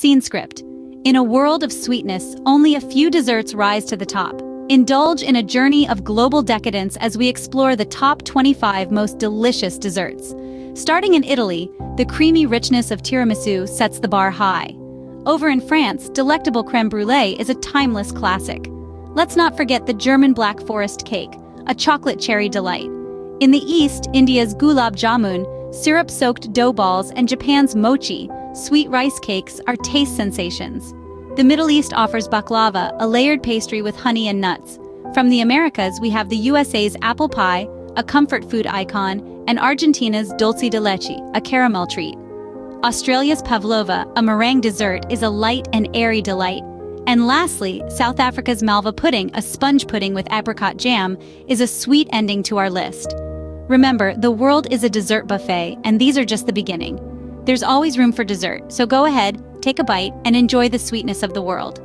Scene script. In a world of sweetness, only a few desserts rise to the top. Indulge in a journey of global decadence as we explore the top 25 most delicious desserts. Starting in Italy, the creamy richness of tiramisu sets the bar high. Over in France, delectable crème brûlée is a timeless classic. Let's not forget the German Black Forest cake, a chocolate cherry delight. In the East, India's gulab jamun, syrup-soaked dough balls, and Japan's mochi, sweet rice cakes, are taste sensations. The Middle East offers baklava, a layered pastry with honey and nuts. From the Americas, we have the USA's apple pie, a comfort food icon, and Argentina's dulce de leche, a caramel treat. Australia's pavlova, a meringue dessert, is a light and airy delight. And lastly, South Africa's malva pudding, a sponge pudding with apricot jam, is a sweet ending to our list. Remember, the world is a dessert buffet, and these are just the beginning. There's always room for dessert, so go ahead, take a bite, and enjoy the sweetness of the world.